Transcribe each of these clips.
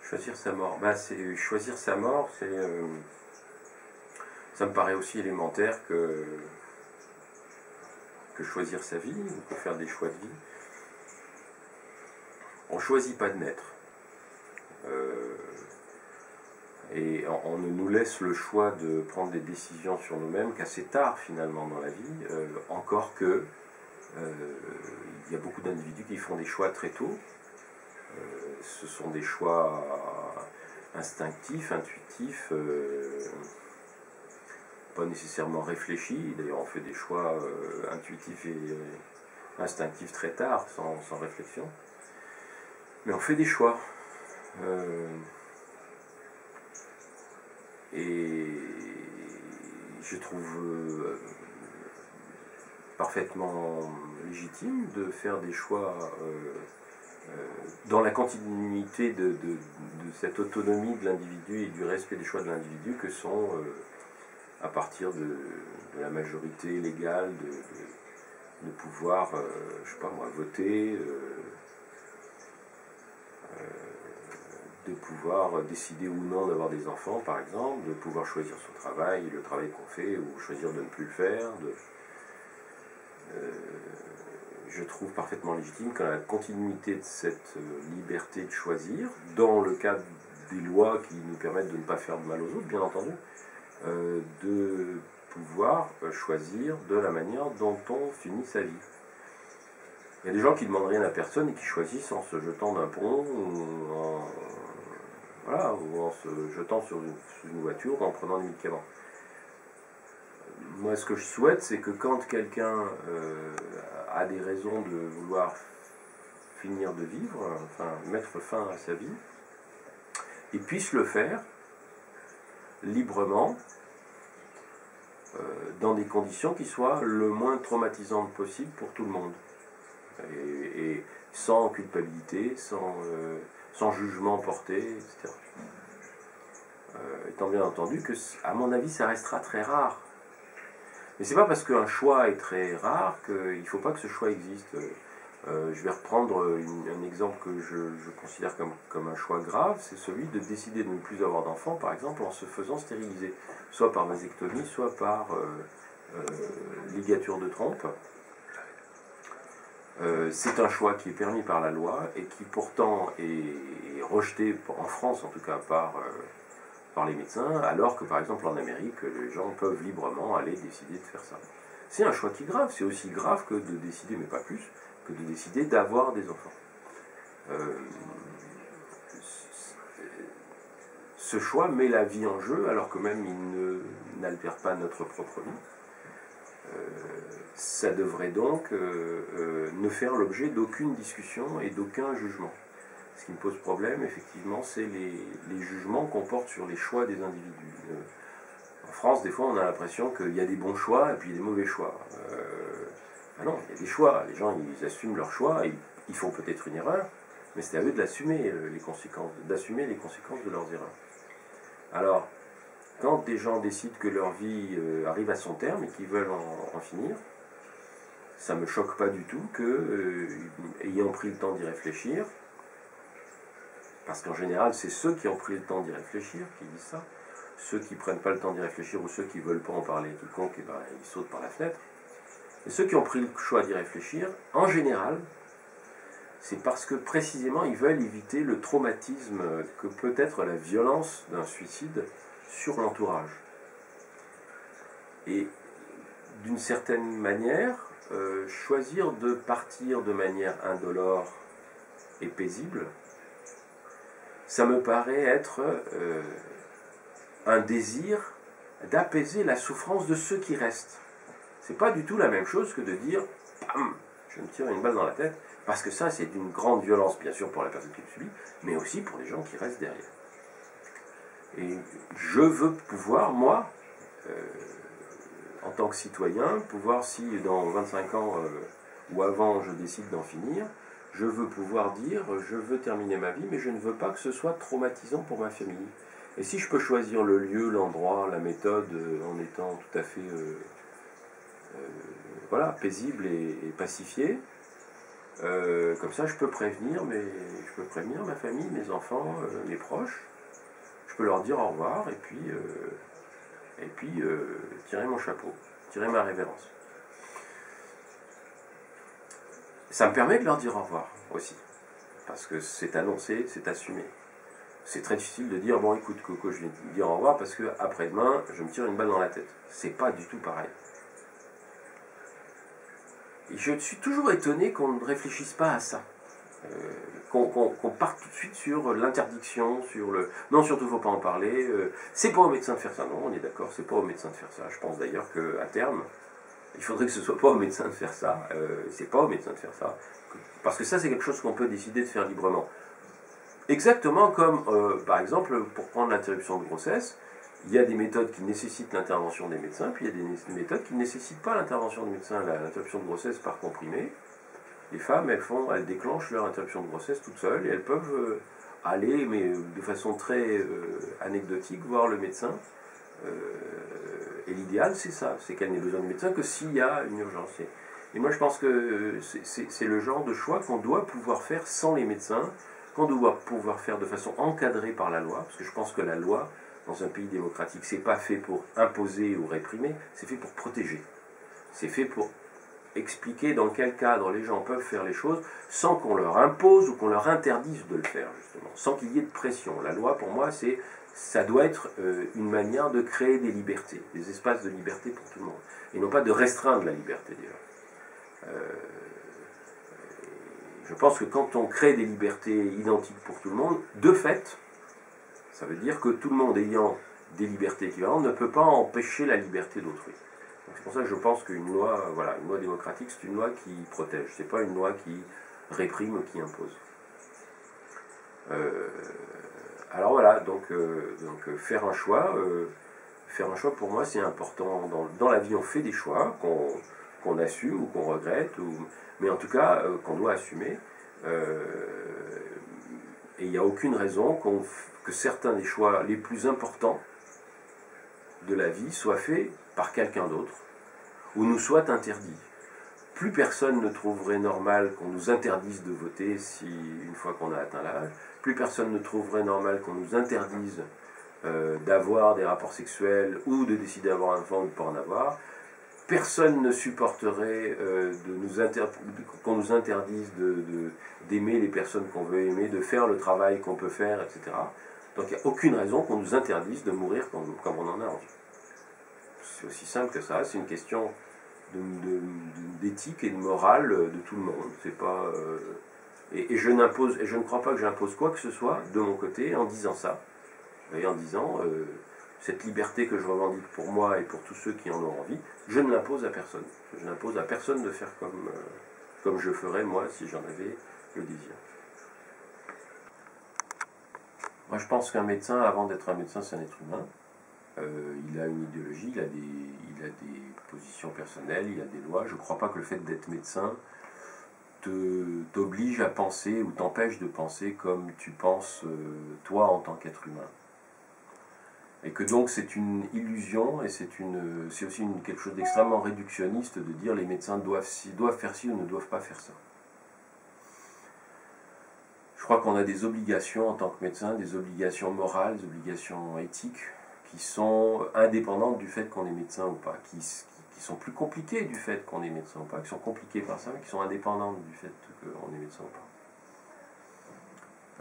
Choisir sa mort. Bah, choisir sa mort, ça me paraît aussi élémentaire que choisir sa vie, on peut faire des choix de vie. On ne choisit pas de naître. Et on ne nous laisse le choix de prendre des décisions sur nous-mêmes qu'assez tard finalement dans la vie, encore que il y a beaucoup d'individus qui font des choix très tôt. Ce sont des choix instinctifs, intuitifs, pas nécessairement réfléchis. D'ailleurs, on fait des choix intuitifs et instinctifs très tard, sans réflexion. Mais on fait des choix. Et je trouve parfaitement légitime de faire des choix dans la continuité de cette autonomie de l'individu et du respect des choix de l'individu que sont, à partir de la majorité légale, de pouvoir, je sais pas moi, voter, de pouvoir décider ou non d'avoir des enfants, par exemple, de pouvoir choisir son travail, le travail qu'on fait, ou choisir de ne plus le faire. Je trouve parfaitement légitime que la continuité de cette liberté de choisir, dans le cadre des lois qui nous permettent de ne pas faire de mal aux autres, bien entendu, de pouvoir choisir de la manière dont on finit sa vie. Il y a des gens qui ne demandent rien à personne et qui choisissent en se jetant d'un pont, ou en se jetant sur une voiture, ou en prenant des médicaments. Moi, ce que je souhaite, c'est que quand quelqu'un a des raisons de vouloir finir de vivre, enfin mettre fin à sa vie, il puisse le faire librement, dans des conditions qui soient le moins traumatisantes possible pour tout le monde. Et sans culpabilité, sans jugement porté, etc. Étant bien entendu que, à mon avis, ça restera très rare. Mais c'est pas parce qu'un choix est très rare qu'il ne faut pas que ce choix existe. Je vais reprendre un exemple que je considère comme un choix grave, c'est celui de décider de ne plus avoir d'enfants, par exemple, en se faisant stériliser, soit par vasectomie, soit par ligature de trompe. C'est un choix qui est permis par la loi et qui pourtant est rejeté, en France en tout cas, par les médecins, alors que par exemple en Amérique, les gens peuvent librement aller décider de faire ça. C'est un choix qui est grave, c'est aussi grave que de décider, mais pas plus, que de décider d'avoir des enfants. Ce choix met la vie en jeu, alors que même il n'altère pas notre propre vie. Ça devrait donc ne faire l'objet d'aucune discussion et d'aucun jugement. Ce qui me pose problème, effectivement, c'est les jugements qu'on porte sur les choix des individus. En France, des fois, on a l'impression qu'il y a des bons choix et puis des mauvais choix. Ah non, il y a des choix. Les gens, ils assument leurs choix. Ils font peut-être une erreur, mais c'est à eux de l'assumer, d'assumer les conséquences de leurs erreurs. Alors, quand des gens décident que leur vie arrive à son terme et qu'ils veulent en finir, ça ne me choque pas du tout que, ayant pris le temps d'y réfléchir, parce qu'en général, c'est ceux qui ont pris le temps d'y réfléchir qui disent ça. Ceux qui ne prennent pas le temps d'y réfléchir ou ceux qui ne veulent pas en parler à quiconque, eh ben, ils sautent par la fenêtre. Et ceux qui ont pris le choix d'y réfléchir, en général, c'est parce que précisément ils veulent éviter le traumatisme que peut être la violence d'un suicide sur l'entourage. Et d'une certaine manière, choisir de partir de manière indolore et paisible, ça me paraît être un désir d'apaiser la souffrance de ceux qui restent. C'est pas du tout la même chose que de dire « Bam, je me tire une balle dans la tête », parce que ça, c'est d'une grande violence, bien sûr, pour la personne qui le subit, mais aussi pour les gens qui restent derrière. Et je veux pouvoir, moi, en tant que citoyen, pouvoir, si dans 25 ans ou avant je décide d'en finir, je veux pouvoir dire, je veux terminer ma vie, mais je ne veux pas que ce soit traumatisant pour ma famille. Et si je peux choisir le lieu, l'endroit, la méthode, en étant tout à fait paisible et pacifié, Comme ça, je peux prévenir ma famille, mes enfants, mes proches. Je peux leur dire au revoir et puis tirer mon chapeau, tirer ma révérence. Ça me permet de leur dire au revoir aussi, parce que c'est annoncé, c'est assumé. C'est très difficile de dire, bon écoute Coco, je vais te dire au revoir parce que après-demain, je me tire une balle dans la tête. C'est pas du tout pareil. Et je suis toujours étonné qu'on ne réfléchisse pas à ça. Qu'on parte tout de suite sur l'interdiction, sur le non, surtout il ne faut pas en parler, c'est pas au médecin de faire ça. Non, on est d'accord, c'est pas au médecin de faire ça. Je pense d'ailleurs qu'à terme, il faudrait que ce soit pas au médecin de faire ça, c'est pas au médecin de faire ça, parce que ça c'est quelque chose qu'on peut décider de faire librement. Exactement comme, par exemple, pour prendre l'interruption de grossesse, il y a des méthodes qui nécessitent l'intervention des médecins, puis il y a des méthodes qui ne nécessitent pas l'intervention des médecins. L'interruption de grossesse par comprimé, les femmes, elles déclenchent leur interruption de grossesse toutes seules et elles peuvent aller, mais de façon très anecdotique, voir le médecin. Et l'idéal, c'est ça, c'est qu'elles n'aient besoin de médecin que s'il y a une urgence. Et moi, je pense que c'est le genre de choix qu'on doit pouvoir faire sans les médecins, qu'on doit pouvoir faire de façon encadrée par la loi, parce que je pense que la loi, dans un pays démocratique, c'est pas fait pour imposer ou réprimer, c'est fait pour protéger. C'est fait pour expliquer dans quel cadre les gens peuvent faire les choses sans qu'on leur impose ou qu'on leur interdise de le faire, justement, sans qu'il y ait de pression. La loi, pour moi, ça doit être une manière de créer des libertés, des espaces de liberté pour tout le monde, et non pas de restreindre la liberté, déjà. Je pense que quand on crée des libertés identiques pour tout le monde, de fait, ça veut dire que tout le monde ayant des libertés équivalentes ne peut pas empêcher la liberté d'autrui. C'est pour ça que je pense qu'une loi, voilà, une loi démocratique, c'est une loi qui protège, c'est pas une loi qui réprime ou qui impose. Alors voilà, donc faire un choix pour moi c'est important. Dans la vie on fait des choix qu'on assume ou qu'on regrette, mais en tout cas qu'on doit assumer. Et il n'y a aucune raison que certains des choix les plus importants de la vie soient faits par quelqu'un d'autre, ou nous soient interdits. Plus personne ne trouverait normal qu'on nous interdise de voter une fois qu'on a atteint l'âge, plus personne ne trouverait normal qu'on nous interdise d'avoir des rapports sexuels ou de décider d'avoir un enfant ou de ne pas en avoir. Personne ne supporterait qu'on nous interdise d'aimer les personnes qu'on veut aimer, de faire le travail qu'on peut faire, etc. Donc il n'y a aucune raison qu'on nous interdise de mourir comme on en a envie. C'est aussi simple que ça, c'est une question d'éthique et de morale de tout le monde. C'est pas, et je ne crois pas que j'impose quoi que ce soit de mon côté en disant ça, et en disant cette liberté que je revendique pour moi et pour tous ceux qui en ont envie, je ne l'impose à personne. Je n'impose à personne de faire comme je ferais moi si j'en avais le désir. Moi je pense qu'un médecin, avant d'être un médecin, c'est un être humain. Il a une idéologie, il a des positions personnelles, il a des lois. Je ne crois pas que le fait d'être médecin t'oblige à penser ou t'empêche de penser comme tu penses toi en tant qu'être humain. Et que donc c'est une illusion et c'est aussi quelque chose d'extrêmement réductionniste de dire les médecins doivent faire ci ou ne doivent pas faire ça. Je crois qu'on a des obligations en tant que médecin, des obligations morales, des obligations éthiques qui sont indépendantes du fait qu'on est médecin ou pas, qui sont plus compliquées du fait qu'on est médecin ou pas, qui sont compliquées par ça, mais qui sont indépendantes du fait qu'on est médecin ou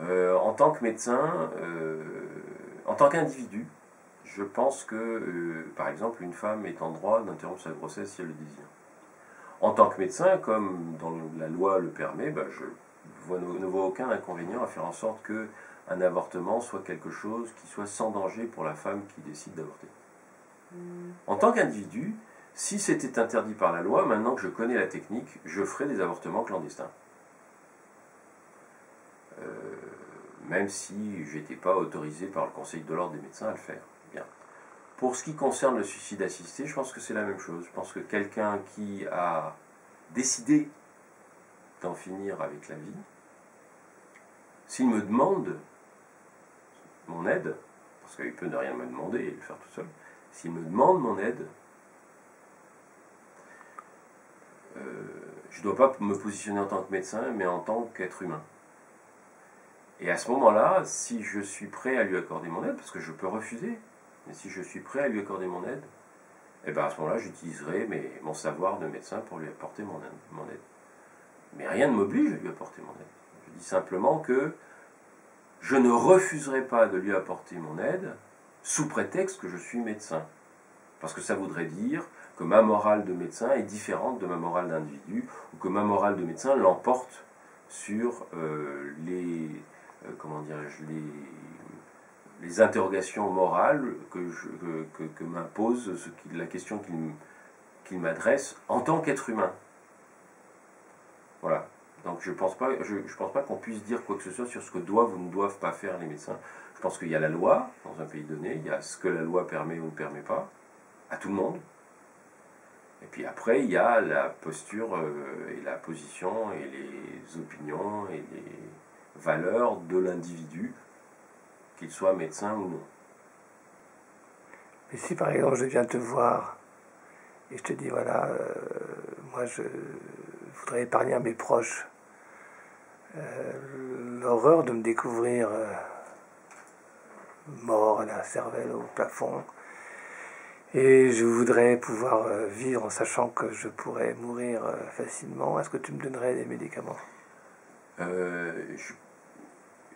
pas. En tant que médecin, en tant qu'individu, je pense que, par exemple, une femme est en droit d'interrompre sa grossesse si elle le désire. En tant que médecin, comme dans la loi le permet, je ne vois aucun inconvénient à faire en sorte qu'un avortement soit quelque chose qui soit sans danger pour la femme qui décide d'avorter. En tant qu'individu, si c'était interdit par la loi, maintenant que je connais la technique, je ferai des avortements clandestins. Même si je n'étais pas autorisé par le Conseil de l'ordre des médecins à le faire. Bien. Pour ce qui concerne le suicide assisté, je pense que c'est la même chose. Je pense que quelqu'un qui a décidé d'en finir avec la vie, s'il me demande mon aide, parce qu'il peut ne rien me demander et le faire tout seul, s'il me demande mon aide, je ne dois pas me positionner en tant que médecin, mais en tant qu'être humain. Et à ce moment-là, si je suis prêt à lui accorder mon aide, parce que je peux refuser, mais si je suis prêt à lui accorder mon aide, et bien à ce moment-là, j'utiliserai mon savoir de médecin pour lui apporter mon aide. Mais rien ne m'oblige à lui apporter mon aide. Je dis simplement que je ne refuserai pas de lui apporter mon aide sous prétexte que je suis médecin. Parce que ça voudrait dire que ma morale de médecin est différente de ma morale d'individu, ou que ma morale de médecin l'emporte sur les interrogations morales que m'impose la question qu'il m'adresse en tant qu'être humain. Voilà. Donc je ne pense pas qu'on puisse dire quoi que ce soit sur ce que doivent ou ne doivent pas faire les médecins. Je pense qu'il y a la loi dans un pays donné, il y a ce que la loi permet ou ne permet pas, à tout le monde. Et puis après, il y a la posture et la position et les opinions et les valeurs de l'individu, qu'il soit médecin ou non. Mais si par exemple je viens te voir et je te dis voilà, moi je voudrais épargner à mes proches l'horreur de me découvrir mort, la cervelle au plafond, et je voudrais pouvoir vivre en sachant que je pourrais mourir facilement, est-ce que tu me donnerais des médicaments?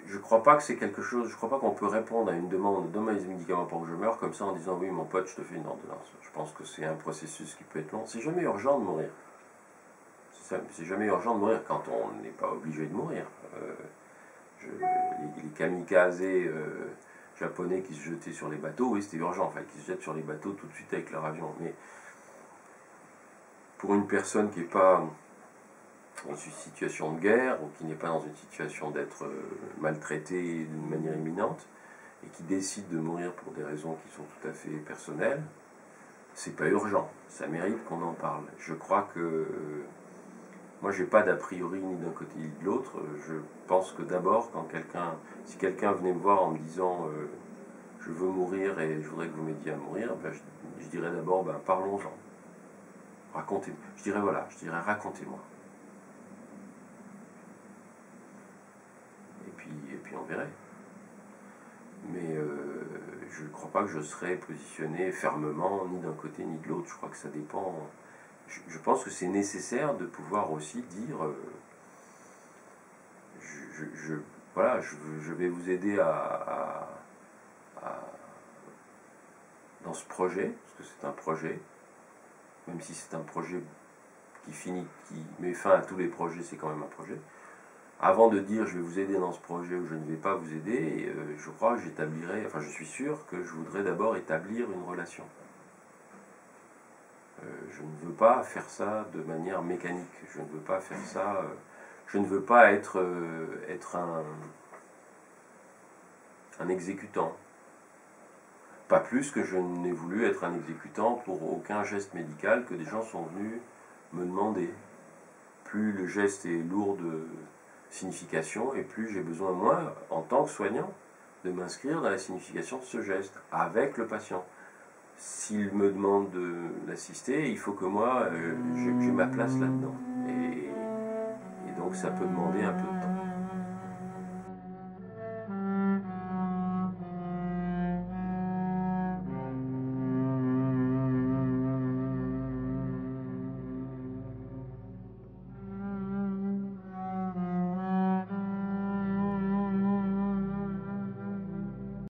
Je crois pas que c'est quelque chose, je crois pas qu'on peut répondre à une demande, donne-moi des médicaments pour que je meure, comme ça en disant oui mon pote je te fais une ordonnance. Je pense que c'est un processus qui peut être long. C'est jamais urgent de mourir. C'est jamais urgent de mourir quand on n'est pas obligé de mourir. Les kamikazes japonais qui se jetaient sur les bateaux, oui c'était urgent, en fait, qui se jettent sur les bateaux tout de suite avec leur avion. Mais pour une personne qui n'est pas dans une situation de guerre, ou qui n'est pas dans une situation d'être maltraité d'une manière imminente, et qui décide de mourir pour des raisons qui sont tout à fait personnelles, c'est pas urgent, ça mérite qu'on en parle. Je crois que moi j'ai pas d'a priori ni d'un côté ni de l'autre. Je pense que d'abord si quelqu'un venait me voir en me disant je veux mourir et je voudrais que vous m'aidiez à mourir, ben, je dirais d'abord ben, parlons-en, racontez-moi. Je dirais racontez-moi. Et puis on verrait. Mais je ne crois pas que je serais positionné fermement ni d'un côté ni de l'autre. Je crois que ça dépend. Je pense que c'est nécessaire de pouvoir aussi dire voilà, je vais vous aider dans ce projet, parce que c'est un projet, même si c'est un projet qui met fin à tous les projets, c'est quand même un projet. Avant de dire je vais vous aider dans ce projet ou je ne vais pas vous aider, je crois que je suis sûr que je voudrais d'abord établir une relation. Je ne veux pas faire ça de manière mécanique, je ne veux pas faire ça, je ne veux pas être un exécutant. Pas plus que je n'ai voulu être un exécutant pour aucun geste médical que des gens sont venus me demander. Plus le geste est lourd de signification, et plus j'ai besoin, moi, en tant que soignant, de m'inscrire dans la signification de ce geste, avec le patient. S'il me demande de l'assister, il faut que moi, j'ai ma place là-dedans. Et donc ça peut demander un peu de temps.